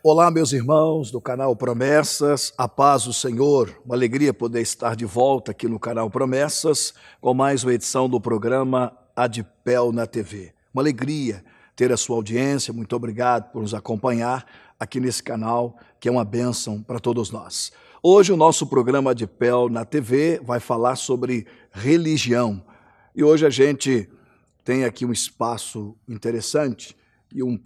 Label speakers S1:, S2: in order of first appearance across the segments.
S1: Olá, meus irmãos do canal Promessas, a paz do Senhor, uma alegria poder estar de volta aqui no canal Promessas com mais uma edição do programa Adipel na TV. Uma alegria ter a sua audiência, muito obrigado por nos acompanhar aqui nesse canal, que é uma bênção para todos nós. Hoje o nosso programa Adipel na TV vai falar sobre religião e hoje a gente tem aqui um espaço interessante e um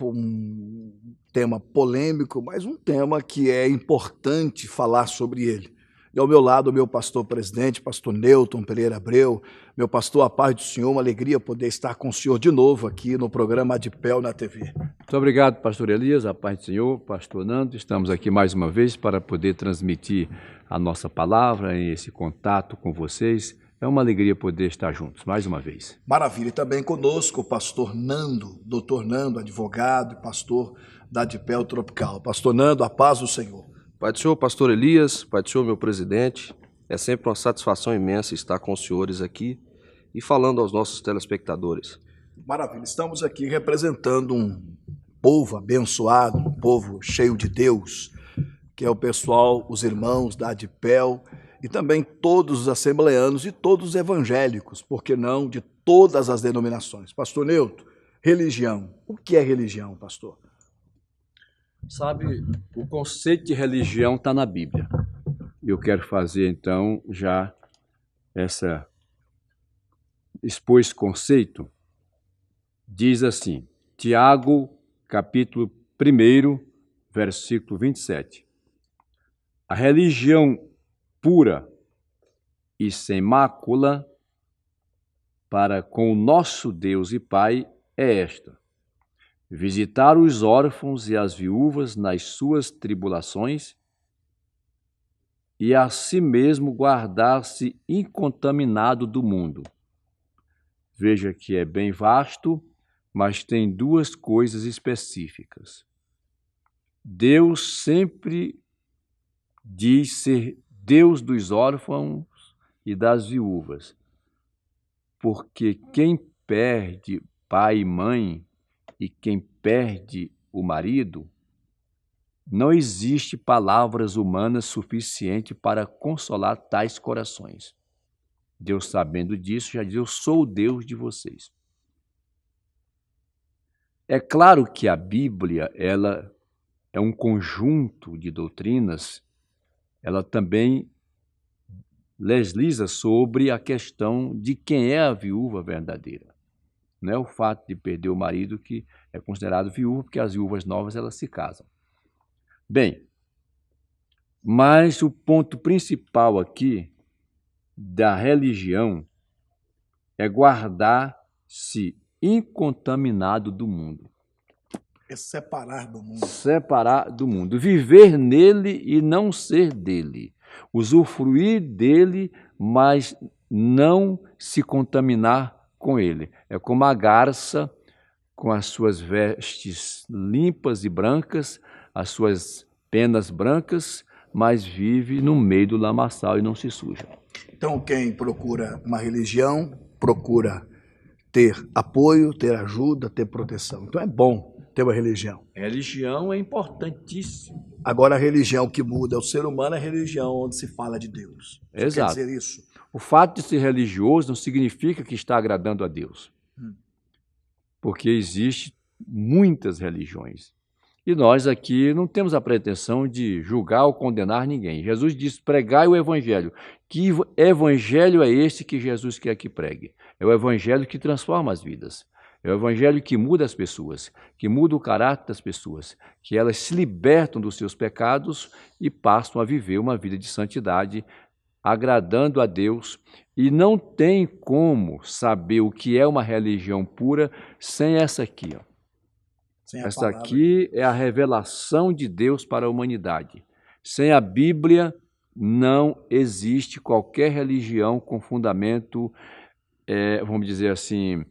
S1: tema polêmico, mas um tema que é importante falar sobre ele. E ao meu lado, o meu pastor presidente, pastor Newton Pereira Abreu. Meu pastor, a paz do Senhor, uma alegria poder estar com o senhor de novo aqui no programa Adipel na TV.
S2: Muito obrigado, pastor Elias, a paz do Senhor, pastor Nando. Estamos aqui mais uma vez para poder transmitir a nossa palavra e esse contato com vocês. É uma alegria poder estar juntos, mais uma vez.
S1: Maravilha. E também conosco o pastor Nando, doutor Nando, advogado e pastor da Adipel Tropical. Pastor Nando, a paz do Senhor.
S3: Pai do Senhor, pastor Elias, Pai do Senhor, meu presidente, é sempre uma satisfação imensa estar com os senhores aqui e falando aos nossos telespectadores.
S1: Maravilha. Estamos aqui representando um povo abençoado, um povo cheio de Deus, que é o pessoal, os irmãos da Adipel, e também todos os assembleanos e todos os evangélicos, por que não, de todas as denominações. Pastor Newton, religião. O que é religião, pastor?
S2: Sabe, o conceito de religião está na Bíblia. Eu quero fazer, então, já expor esse conceito. Diz assim, Tiago, capítulo 1, versículo 27. A religião pura e sem mácula para com o nosso Deus e Pai é esta: visitar os órfãos e as viúvas nas suas tribulações e a si mesmo guardar-se incontaminado do mundo. Veja que é bem vasto, mas tem duas coisas específicas. Deus sempre diz ser Deus dos órfãos e das viúvas, porque quem perde pai e mãe e quem perde o marido, não existe palavras humanas suficientes para consolar tais corações. Deus, sabendo disso, já diz: eu sou o Deus de vocês. É claro que a Bíblia, ela é um conjunto de doutrinas. Ela também legisla sobre a questão de quem é a viúva verdadeira. Não é o fato de perder o marido que é considerado viúva, porque as viúvas novas elas se casam. Bem, mas o ponto principal aqui da religião é guardar-se incontaminado do mundo.
S1: É separar do mundo.
S2: Separar do mundo. Viver nele e não ser dele. Usufruir dele, mas não se contaminar com ele. É como a garça com as suas vestes limpas e brancas, as suas penas brancas, mas vive no meio do lamaçal e não se suja.
S1: Então, quem procura uma religião, procura ter apoio, ter ajuda, ter proteção. Então é bom ter uma religião.
S2: Religião é importantíssimo.
S1: Agora, a religião que muda o ser humano é a religião onde se fala de Deus. Você
S2: Exato.
S1: quer dizer isso?
S2: O fato de ser religioso não significa que está agradando a Deus. Porque existem muitas religiões. E nós aqui não temos a pretensão de julgar ou condenar ninguém. Jesus disse: pregai o evangelho. Que evangelho é esse que Jesus quer que pregue? É o evangelho que transforma as vidas. É o evangelho que muda as pessoas, que muda o caráter das pessoas, que elas se libertam dos seus pecados e passam a viver uma vida de santidade, agradando a Deus. E não tem como saber o que é uma religião pura sem essa aqui, ó. Essa aqui é a revelação de Deus para a humanidade. Sem a Bíblia, não existe qualquer religião com fundamento, vamos dizer assim,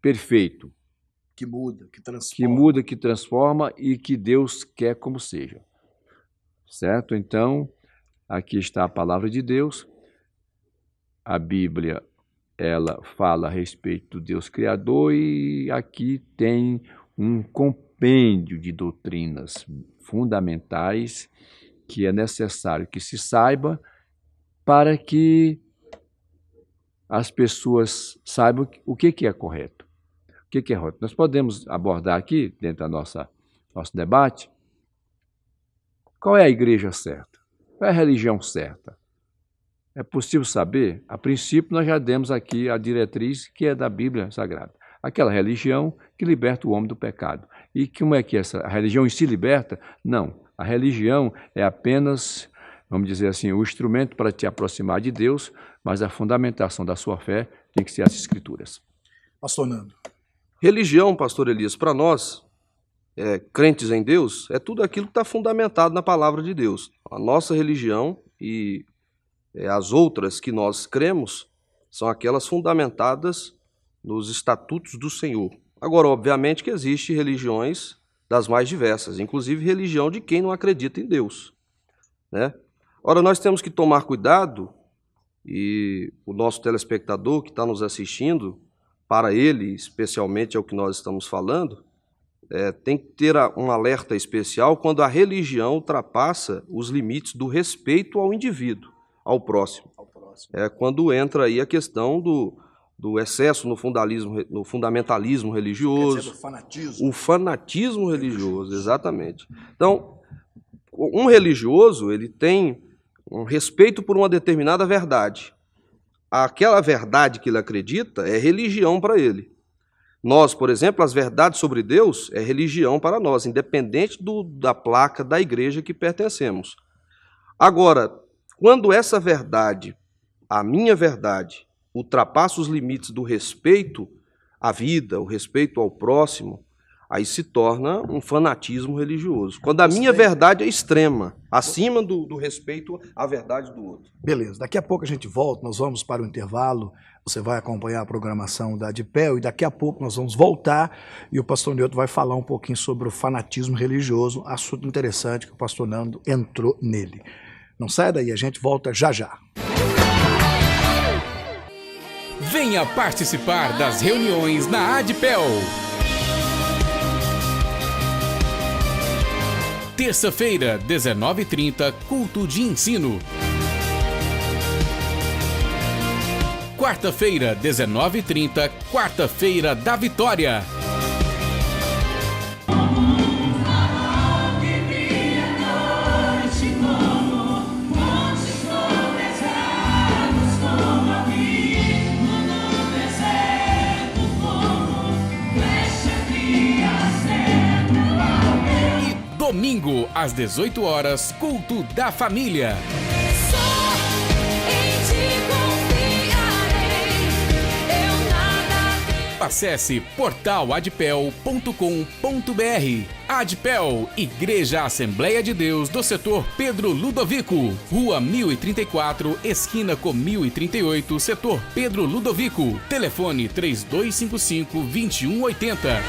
S2: perfeito.
S1: Que muda, que transforma.
S2: Que muda, que transforma e que Deus quer como seja. Certo? Então, aqui está a palavra de Deus. A Bíblia, ela fala a respeito do Deus Criador e aqui tem um compêndio de doutrinas fundamentais que é necessário que se saiba para que as pessoas saibam o que é correto. O que é correto? Nós podemos abordar aqui, dentro do nosso debate, qual é a igreja certa? Qual é a religião certa? É possível saber? A princípio, nós já demos aqui a diretriz que é da Bíblia Sagrada. Aquela religião que liberta o homem do pecado. E como é que a religião em si liberta? Não. A religião é apenas, vamos dizer assim, o instrumento para te aproximar de Deus, mas a fundamentação da sua fé tem que ser as Escrituras.
S1: Pastor Nando.
S3: Religião, pastor Elias, para nós, crentes em Deus, é tudo aquilo que está fundamentado na palavra de Deus. A nossa religião e as outras que nós cremos são aquelas fundamentadas nos estatutos do Senhor. Agora, obviamente que existem religiões das mais diversas, inclusive religião de quem não acredita em Deus, né? Ora, nós temos que tomar cuidado, e o nosso telespectador que está nos assistindo, para ele, especialmente é o que nós estamos falando, tem que ter um alerta especial quando a religião ultrapassa os limites do respeito ao indivíduo, ao próximo. É quando entra aí a questão do excesso no fundamentalismo religioso,
S1: Quer dizer, do fanatismo.
S3: o fanatismo religioso, exatamente. Então, um religioso, ele tem um respeito por uma determinada verdade. Aquela verdade que ele acredita é religião para ele. Nós, por exemplo, as verdades sobre Deus é religião para nós, independente da placa da igreja que pertencemos. Agora, quando essa verdade, a minha verdade, ultrapassa os limites do respeito à vida, o respeito ao próximo, aí se torna um fanatismo religioso. Quando a minha verdade é extrema, acima do respeito à verdade do outro.
S1: Beleza, daqui a pouco a gente volta, nós vamos para o intervalo, você vai acompanhar a programação da ADPEL e daqui a pouco nós vamos voltar e o pastor Nilton vai falar um pouquinho sobre o fanatismo religioso, assunto interessante que o pastor Nando entrou nele. Não sai daí, a gente volta já já.
S4: Venha participar das reuniões na ADPEL. Terça-feira, 19h30, culto de ensino. Quarta-feira, 19h30, quarta-feira da vitória. Domingo, às 18 horas, culto da família. Acesse portaladpel.com.br. ADPEL, Igreja Assembleia de Deus do setor Pedro Ludovico, Rua 1034, esquina com 1038, setor Pedro Ludovico. Telefone 3255-2180.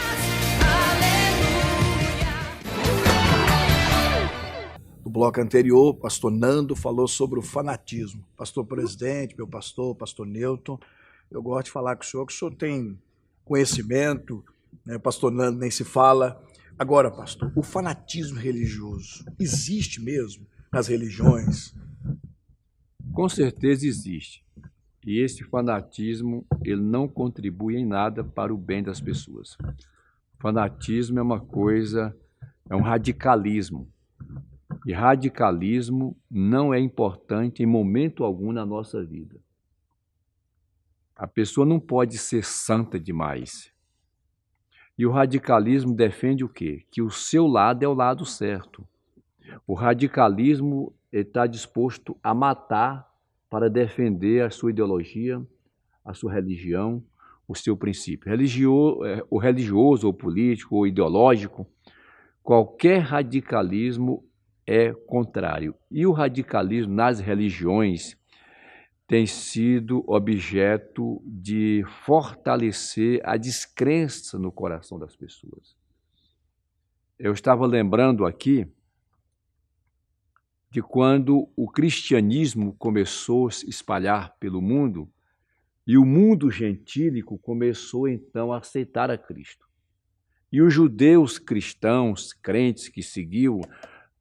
S1: No bloco anterior, o pastor Nando falou sobre o fanatismo. Pastor presidente, meu pastor, pastor Newton, eu gosto de falar com o senhor tem conhecimento, né? Pastor Nando nem se fala. Agora, pastor, o fanatismo religioso existe mesmo nas religiões?
S2: Com certeza existe. E esse fanatismo, ele não contribui em nada para o bem das pessoas. Fanatismo é uma coisa, é um radicalismo. E radicalismo não é importante em momento algum na nossa vida. A pessoa não pode ser santa demais. E o radicalismo defende o quê? Que o seu lado é o lado certo. O radicalismo está disposto a matar para defender a sua ideologia, a sua religião, o seu princípio. O religioso, ou político, ou ideológico, qualquer radicalismo é contrário. E o radicalismo nas religiões tem sido objeto de fortalecer a descrença no coração das pessoas. Eu estava lembrando aqui de quando o cristianismo começou a se espalhar pelo mundo e o mundo gentílico começou então a aceitar a Cristo. E os judeus cristãos, crentes que seguiam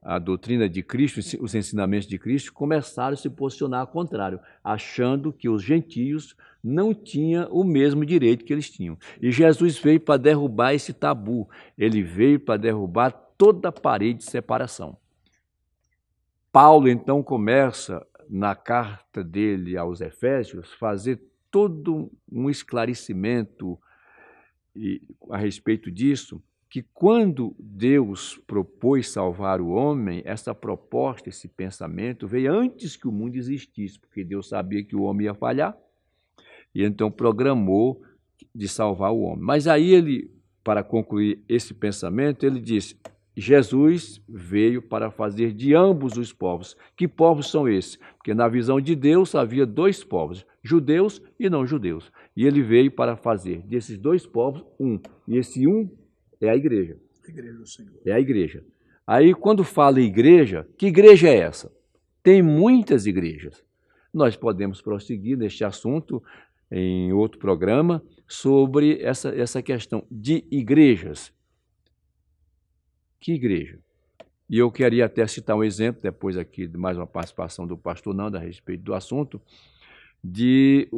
S2: a doutrina de Cristo, os ensinamentos de Cristo, começaram a se posicionar ao contrário, achando que os gentios não tinham o mesmo direito que eles tinham. E Jesus veio para derrubar esse tabu, ele veio para derrubar toda a parede de separação. Paulo, então, começa, na carta dele aos Efésios, fazer todo um esclarecimento a respeito disso, que quando Deus propôs salvar o homem, essa proposta, esse pensamento veio antes que o mundo existisse, porque Deus sabia que o homem ia falhar, e então programou de salvar o homem. Mas aí ele, para concluir esse pensamento, ele disse: Jesus veio para fazer de ambos os povos. Que povos são esses? Porque na visão de Deus havia dois povos, judeus e não judeus. E ele veio para fazer desses dois povos um. E esse um é a igreja.
S1: A igreja do Senhor.
S2: É a igreja. Aí, quando fala igreja, que igreja é essa? Tem muitas igrejas. Nós podemos prosseguir neste assunto em outro programa sobre essa questão de igrejas. Que igreja? E eu queria até citar um exemplo, depois aqui de mais uma participação do pastor Nando a respeito do assunto, de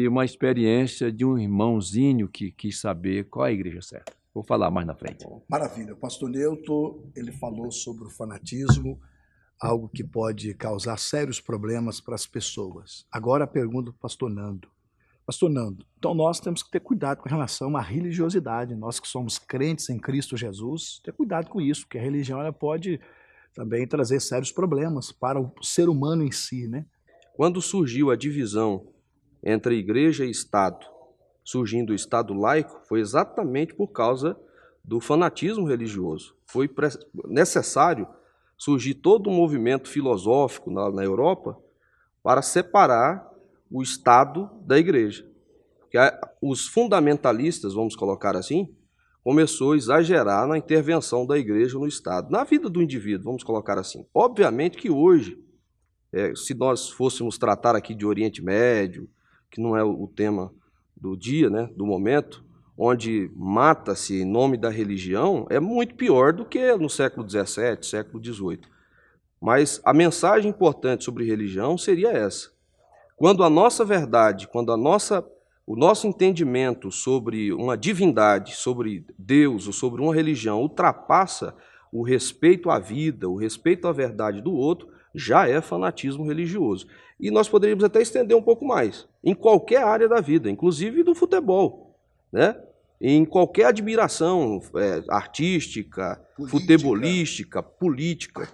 S2: uma experiência de um irmãozinho que quis saber qual é a igreja certa. Vou falar mais na frente.
S1: Maravilha. O pastor Newton, ele falou sobre o fanatismo, algo que pode causar sérios problemas para as pessoas. Agora a pergunta do pastor Nando. Pastor Nando, então nós temos que ter cuidado com relação à religiosidade. Nós que somos crentes em Cristo Jesus, ter cuidado com isso, porque a religião ela pode também trazer sérios problemas para o ser humano em si, né?
S3: Quando surgiu a divisão entre igreja e Estado, surgindo o Estado laico, foi exatamente por causa do fanatismo religioso. Foi necessário surgir todo um movimento filosófico na Europa para separar o Estado da igreja. Porque os fundamentalistas, vamos colocar assim, começou a exagerar na intervenção da igreja no Estado, na vida do indivíduo, vamos colocar assim. Obviamente que hoje, se nós fôssemos tratar aqui de Oriente Médio, que não é o tema do dia, né, do momento, onde mata-se em nome da religião, é muito pior do que no século XVII, século XVIII. Mas a mensagem importante sobre religião seria essa. Quando a nossa verdade, quando o nosso entendimento sobre uma divindade, sobre Deus ou sobre uma religião ultrapassa o respeito à vida, o respeito à verdade do outro, já é fanatismo religioso. E nós poderíamos até estender um pouco mais, em qualquer área da vida, inclusive do futebol, né? Em qualquer admiração artística, futebolística, política,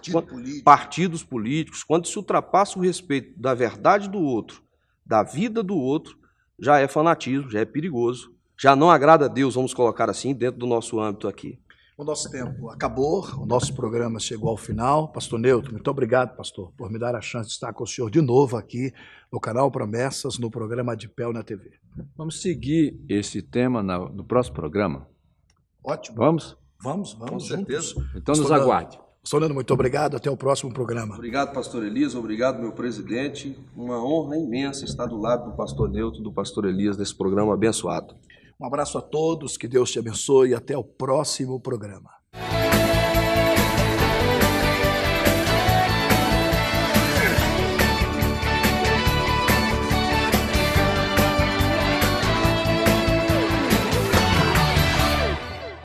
S3: partidos políticos, quando se ultrapassa o respeito da verdade do outro, da vida do outro, já é fanatismo, já é perigoso, já não agrada a Deus, vamos colocar assim, dentro do nosso âmbito aqui.
S1: O nosso tempo acabou, o nosso programa chegou ao final. Pastor Newton, muito obrigado, pastor, por me dar a chance de estar com o senhor de novo aqui no canal Promessas, no programa Adipel na TV.
S2: Vamos seguir esse tema no próximo programa?
S1: Ótimo.
S2: Vamos?
S1: Vamos
S3: Com
S1: juntos.
S3: certeza.
S2: Então nos aguarde.
S1: Pastor Nando, muito obrigado, até o próximo programa.
S3: Obrigado, pastor Elias, obrigado, meu presidente. Uma honra imensa estar do lado do pastor Newton, do pastor Elias, nesse programa abençoado.
S1: Um abraço a todos, que Deus te abençoe e até o próximo programa.